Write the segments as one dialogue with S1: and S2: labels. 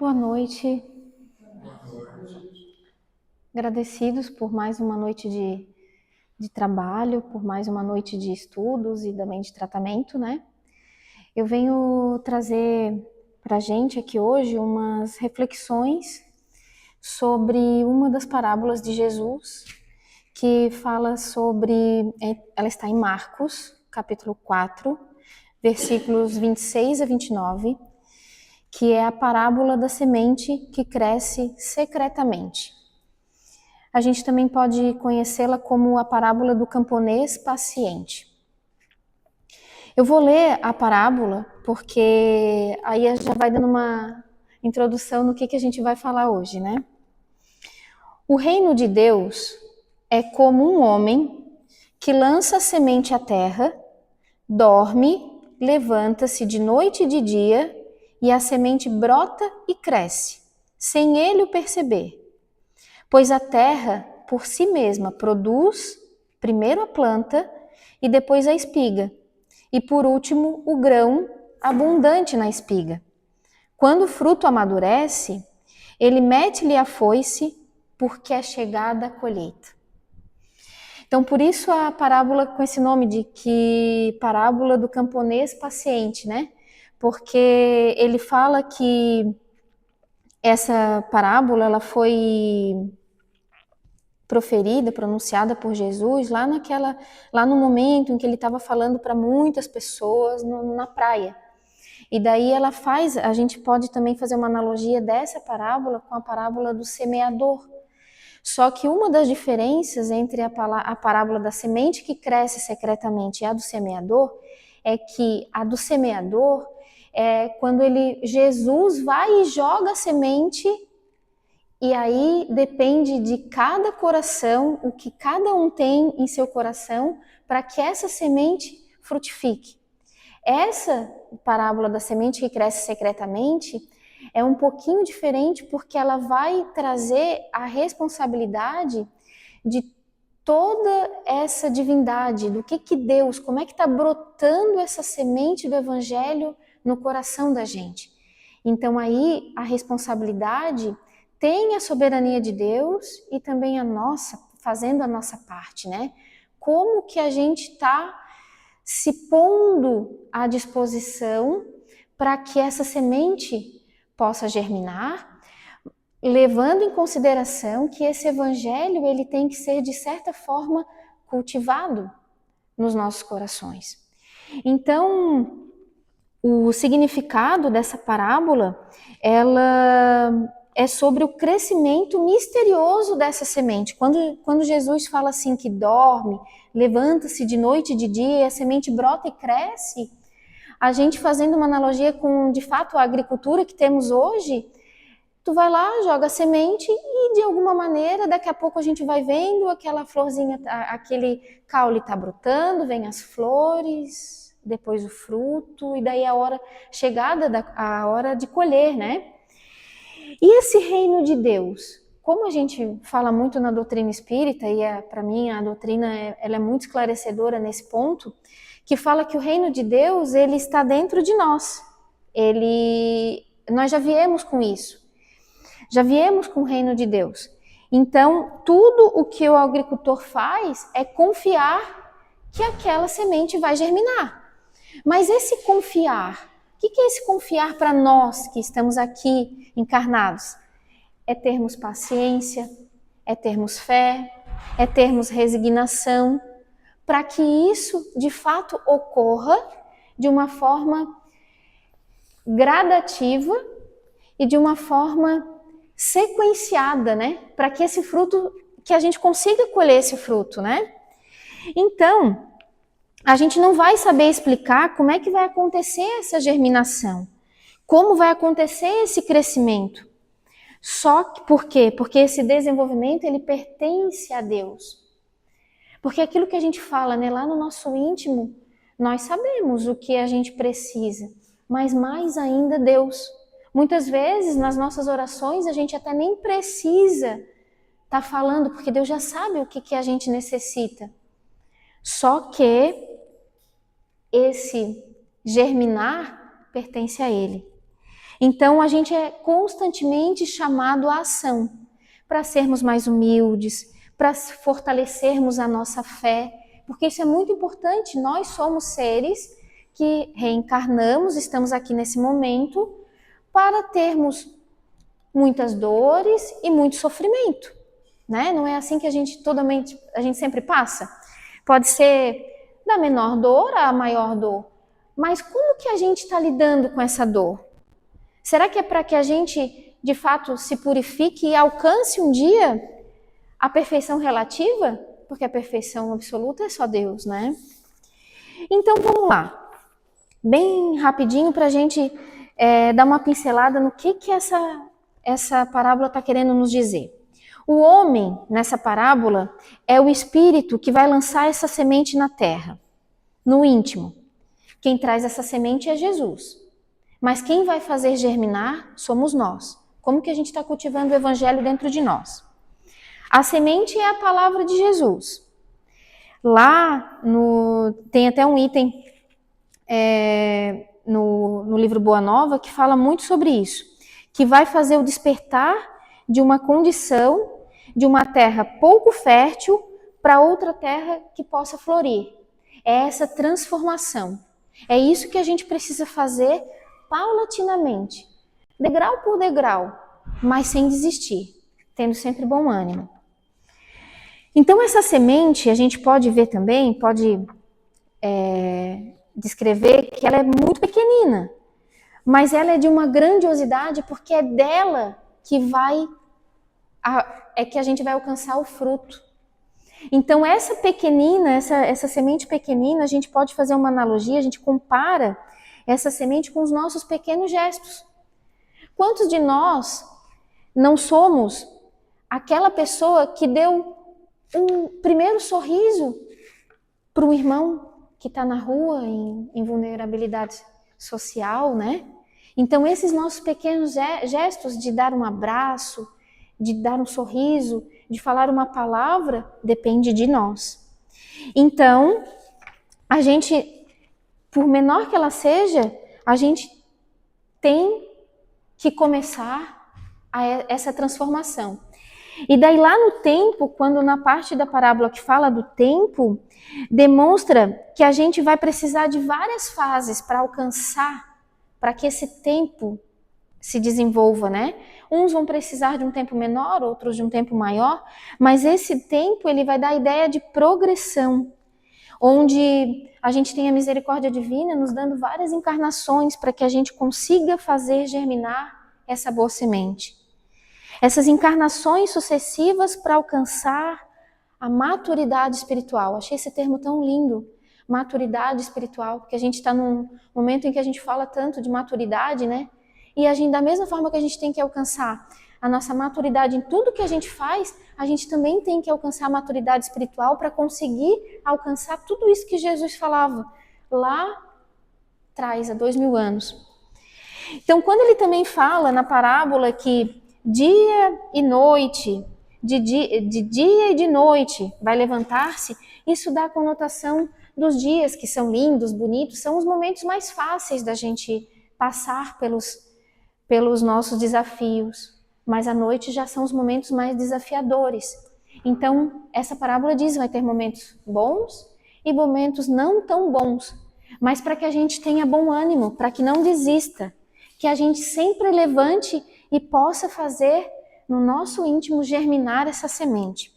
S1: Boa noite. Agradecidos por mais uma noite de trabalho, por mais uma noite de estudos e também de tratamento, né? Eu venho trazer para a gente aqui hoje umas reflexões sobre uma das parábolas de Jesus, que fala sobre, ela está em Marcos, capítulo 4, versículos 26 a 29, que é a parábola da semente que cresce secretamente. A gente também pode conhecê-la como a parábola do camponês paciente. Eu vou ler a parábola porque aí já vai dando uma introdução no que a gente vai falar hoje, né? O reino de Deus é como um homem que lança a semente à terra, dorme, levanta-se de noite e de dia e a semente brota e cresce, sem ele o perceber. Pois a terra, por si mesma, produz primeiro a planta e depois a espiga, e por último o grão abundante na espiga. Quando o fruto amadurece, ele mete-lhe a foice, porque é chegada a colheita. Então, por isso a parábola com esse nome de que parábola do camponês paciente, né? Porque ele fala que essa parábola ela foi proferida, pronunciada por Jesus lá no momento em que ele estava falando para muitas pessoas na praia. E daí a gente pode também fazer uma analogia dessa parábola com a parábola do semeador. Só que uma das diferenças entre a parábola da semente que cresce secretamente e a do semeador é que a do semeador é quando Jesus vai e joga a semente. E aí depende de cada coração, o que cada um tem em seu coração, para que essa semente frutifique. Essa parábola da semente que cresce secretamente é um pouquinho diferente porque ela vai trazer a responsabilidade de toda essa divindade, do que Deus, como é que está brotando essa semente do evangelho no coração da gente. Então aí a responsabilidade tem a soberania de Deus e também a nossa, fazendo a nossa parte, né? Como que a gente está se pondo à disposição para que essa semente possa germinar, levando em consideração que esse evangelho ele tem que ser de certa forma cultivado nos nossos corações. Então, o significado dessa parábola, ela é sobre o crescimento misterioso dessa semente. Quando Jesus fala assim que dorme, levanta-se de noite e de dia e a semente brota e cresce, a gente fazendo uma analogia com, de fato, a agricultura que temos hoje, tu vai lá, joga a semente e de alguma maneira, daqui a pouco a gente vai vendo aquela florzinha, aquele caule tá brotando, vem as flores, depois o fruto, e daí a hora de colher, né? E esse reino de Deus? Como a gente fala muito na doutrina espírita, e para mim a doutrina ela é muito esclarecedora nesse ponto, que fala que o reino de Deus ele está dentro de nós. Nós já viemos com isso. Já viemos com o reino de Deus. Então, tudo o que o agricultor faz é confiar que aquela semente vai germinar. Mas esse confiar, o que é esse confiar para nós que estamos aqui encarnados? É termos paciência, é termos fé, é termos resignação, para que isso de fato ocorra de uma forma gradativa e de uma forma sequenciada, né? Para que esse fruto, que a gente consiga colher esse fruto, né? Então, a gente não vai saber explicar como é que vai acontecer essa germinação, como vai acontecer esse crescimento. Só que, por quê? Porque esse desenvolvimento, ele pertence a Deus. Porque aquilo que a gente fala, né, lá no nosso íntimo, nós sabemos o que a gente precisa, mas mais ainda Deus. Muitas vezes, nas nossas orações, a gente até nem precisa estar falando, porque Deus já sabe o que a gente necessita. Só que esse germinar pertence a Ele. Então a gente é constantemente chamado à ação, para sermos mais humildes, para fortalecermos a nossa fé, porque isso é muito importante. Nós somos seres que reencarnamos, estamos aqui nesse momento para termos muitas dores e muito sofrimento, né? Não é assim que a gente sempre passa. Pode ser da menor dor à maior dor, mas como que a gente está lidando com essa dor? Será que é para que a gente de fato se purifique e alcance um dia a perfeição relativa? Porque a perfeição absoluta é só Deus, né? Então vamos lá, bem rapidinho para a gente dar uma pincelada no que essa parábola está querendo nos dizer. O homem, nessa parábola, é o espírito que vai lançar essa semente na terra, no íntimo. Quem traz essa semente é Jesus. Mas quem vai fazer germinar somos nós. Como que a gente está cultivando o evangelho dentro de nós? A semente é a palavra de Jesus. Lá tem até um item no livro Boa Nova que fala muito sobre isso, que vai fazer o despertar de uma condição de uma terra pouco fértil para outra terra que possa florir. É essa transformação. É isso que a gente precisa fazer paulatinamente, degrau por degrau, mas sem desistir, tendo sempre bom ânimo. Então essa semente a gente pode ver também, pode descrever que ela é muito pequenina, mas ela é de uma grandiosidade porque é dela que que a gente vai alcançar o fruto. Então essa pequenina, essa semente pequenina, a gente pode fazer uma analogia, a gente compara essa semente com os nossos pequenos gestos. Quantos de nós não somos aquela pessoa que deu um primeiro sorriso para um irmão que está na rua em vulnerabilidade social, né? Então esses nossos pequenos gestos de dar um abraço, de dar um sorriso, de falar uma palavra, depende de nós. Então, a gente, por menor que ela seja, a gente tem que começar essa transformação. E daí lá no tempo, quando na parte da parábola que fala do tempo, demonstra que a gente vai precisar de várias fases para alcançar, para que esse tempo se desenvolva, né? Uns vão precisar de um tempo menor, outros de um tempo maior, mas esse tempo ele vai dar a ideia de progressão, onde a gente tem a misericórdia divina nos dando várias encarnações para que a gente consiga fazer germinar essa boa semente. Essas encarnações sucessivas para alcançar a maturidade espiritual. Achei esse termo tão lindo, maturidade espiritual, porque a gente está num momento em que a gente fala tanto de maturidade, né? E a gente, da mesma forma que a gente tem que alcançar a nossa maturidade em tudo que a gente faz, a gente também tem que alcançar a maturidade espiritual para conseguir alcançar tudo isso que Jesus falava lá atrás, há 2000 anos. Então, quando ele também fala na parábola que dia e noite, de dia e de noite vai levantar-se, isso dá a conotação dos dias que são lindos, bonitos, são os momentos mais fáceis da gente passar pelos nossos desafios, mas à noite já são os momentos mais desafiadores. Então, essa parábola diz que vai ter momentos bons e momentos não tão bons, mas para que a gente tenha bom ânimo, para que não desista, que a gente sempre levante e possa fazer no nosso íntimo germinar essa semente.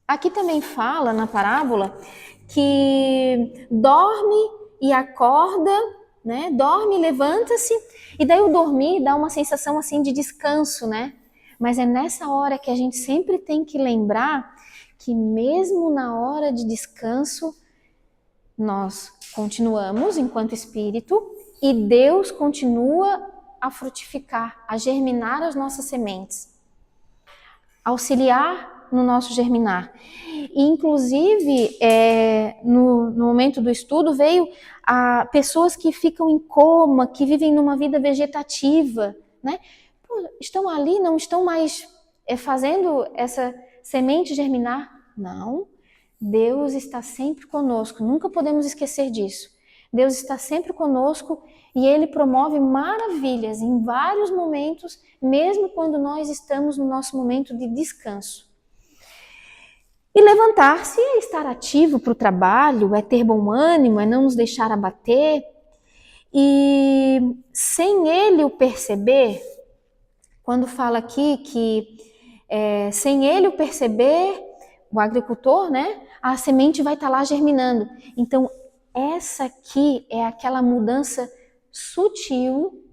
S1: Aqui também fala na parábola que dorme e acorda, né? Dorme e levanta-se, e daí o dormir dá uma sensação assim de descanso, né? Mas é nessa hora que a gente sempre tem que lembrar que mesmo na hora de descanso, nós continuamos enquanto espírito e Deus continua a frutificar, a germinar as nossas sementes, auxiliar no nosso germinar. E, inclusive, no momento do estudo, veio a pessoas que ficam em coma, que vivem numa vida vegetativa, né? Pô, estão ali, não estão mais fazendo essa semente germinar? Não, Deus está sempre conosco, nunca podemos esquecer disso. Deus está sempre conosco e Ele promove maravilhas em vários momentos, mesmo quando nós estamos no nosso momento de descanso. E levantar-se é estar ativo para o trabalho, é ter bom ânimo, é não nos deixar abater. E sem ele o perceber, quando fala aqui que sem ele o perceber, o agricultor, né, a semente vai estar lá germinando. Então, essa aqui é aquela mudança sutil,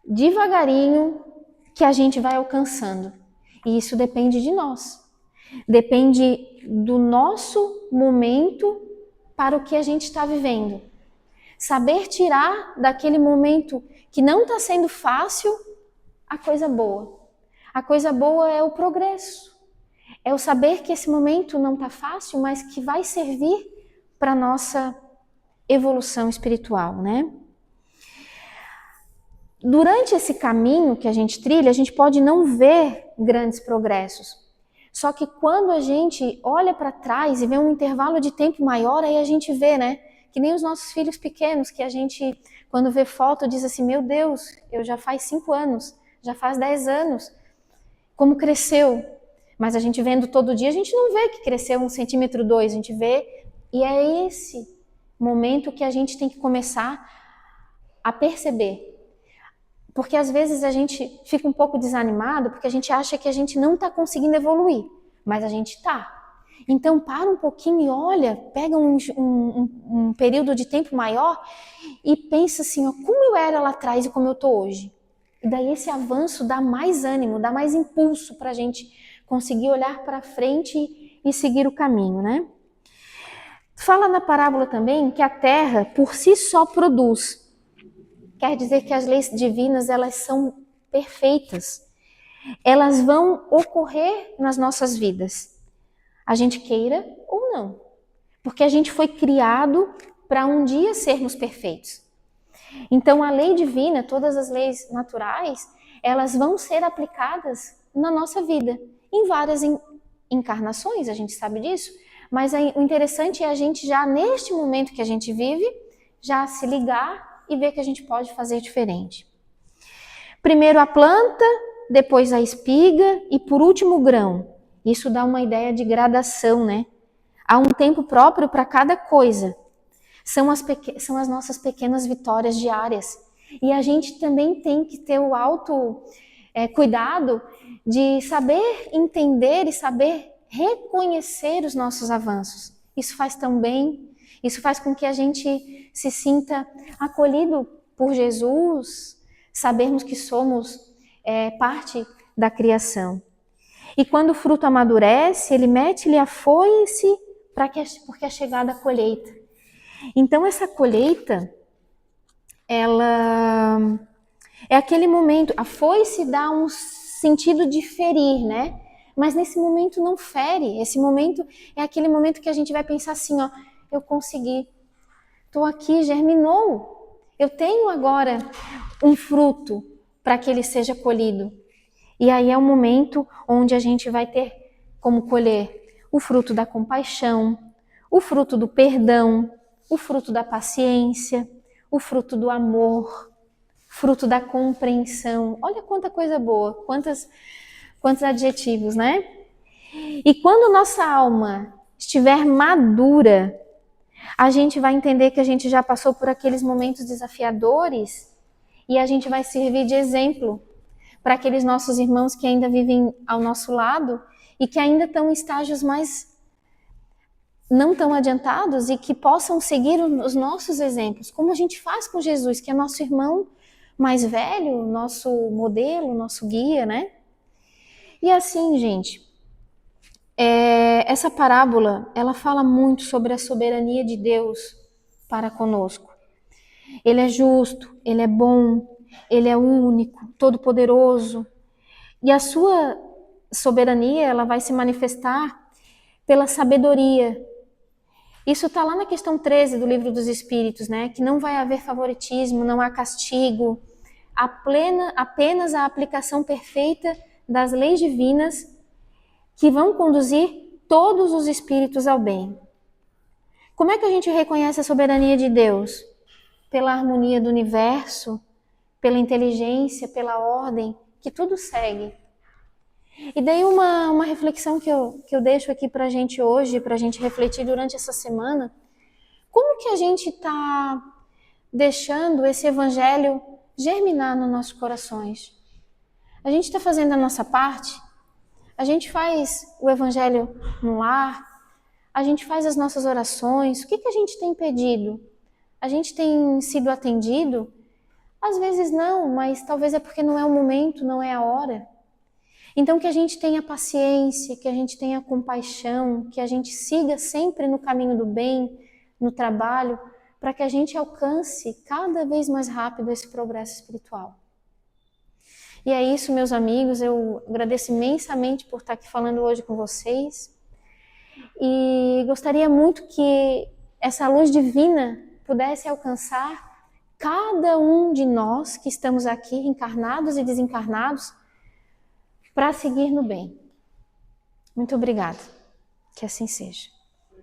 S1: devagarinho, que a gente vai alcançando. E isso depende de nós. Depende do nosso momento para o que a gente está vivendo. Saber tirar daquele momento que não está sendo fácil a coisa boa. A coisa boa é o progresso. É o saber que esse momento não está fácil, mas que vai servir para a nossa evolução espiritual, né? Durante esse caminho que a gente trilha, a gente pode não ver grandes progressos. Só que quando a gente olha para trás e vê um intervalo de tempo maior, aí a gente vê, né? Que nem os nossos filhos pequenos, que a gente, quando vê foto, diz assim, meu Deus, eu já faz 5 anos, já faz 10 anos, como cresceu. Mas a gente vendo todo dia, a gente não vê que cresceu 1 centímetro, 2, a gente vê, e é esse momento que a gente tem que começar a perceber. Porque às vezes a gente fica um pouco desanimado porque a gente acha que a gente não está conseguindo evoluir, mas a gente está. Então para um pouquinho e olha, pega um período de tempo maior e pensa assim, ó, como eu era lá atrás e como eu estou hoje. E daí esse avanço dá mais ânimo, dá mais impulso para a gente conseguir olhar para frente e seguir o caminho, né? Fala na parábola também que a terra por si só produz. Quer dizer que as leis divinas, elas são perfeitas. Elas vão ocorrer nas nossas vidas. A gente queira ou não. Porque a gente foi criado para um dia sermos perfeitos. Então a lei divina, todas as leis naturais, elas vão ser aplicadas na nossa vida. Em várias encarnações, a gente sabe disso. Mas o interessante é a gente já, neste momento que a gente vive, já se ligar e ver que a gente pode fazer diferente. Primeiro a planta, depois a espiga e por último o grão. Isso dá uma ideia de gradação, né? Há um tempo próprio para cada coisa. São as nossas pequenas vitórias diárias. E a gente também tem que ter o cuidado de saber entender e saber reconhecer os nossos avanços. Isso faz tão bem. Isso faz com que a gente se sinta acolhido por Jesus, sabermos que somos parte da criação. E quando o fruto amadurece, ele mete-lhe a foice porque é chegada a colheita. Então essa colheita, ela é aquele momento, a foice dá um sentido de ferir, né? Mas nesse momento não fere, esse momento é aquele momento que a gente vai pensar assim, ó, eu consegui, estou aqui, germinou, eu tenho agora um fruto para que ele seja colhido. E aí é o momento onde a gente vai ter como colher o fruto da compaixão, o fruto do perdão, o fruto da paciência, o fruto do amor, fruto da compreensão. Olha quanta coisa boa, quantos adjetivos, né? E quando nossa alma estiver madura, a gente vai entender que a gente já passou por aqueles momentos desafiadores e a gente vai servir de exemplo para aqueles nossos irmãos que ainda vivem ao nosso lado e que ainda estão em estágios mais não tão adiantados e que possam seguir os nossos exemplos, como a gente faz com Jesus, que é nosso irmão mais velho, nosso modelo, nosso guia, né? E assim, gente, essa parábola, ela fala muito sobre a soberania de Deus para conosco. Ele é justo, ele é bom, ele é único, todo-poderoso. E a sua soberania, ela vai se manifestar pela sabedoria. Isso está lá na questão 13 do Livro dos Espíritos, né? Que não vai haver favoritismo, não há castigo, apenas a aplicação perfeita das leis divinas que vão conduzir todos os espíritos ao bem. Como é que a gente reconhece a soberania de Deus? Pela harmonia do universo, pela inteligência, pela ordem, que tudo segue. E daí uma reflexão que eu deixo aqui pra gente hoje, pra gente refletir durante essa semana, como que a gente está deixando esse evangelho germinar nos nossos corações? A gente está fazendo a nossa parte? A gente faz o evangelho no lar? A gente faz as nossas orações? O que a gente tem pedido? A gente tem sido atendido? Às vezes não, mas talvez é porque não é o momento, não é a hora. Então que a gente tenha paciência, que a gente tenha compaixão, que a gente siga sempre no caminho do bem, no trabalho, para que a gente alcance cada vez mais rápido esse progresso espiritual. E é isso, meus amigos, eu agradeço imensamente por estar aqui falando hoje com vocês e gostaria muito que essa luz divina pudesse alcançar cada um de nós que estamos aqui, encarnados e desencarnados, para seguir no bem. Muito obrigada. Que assim seja.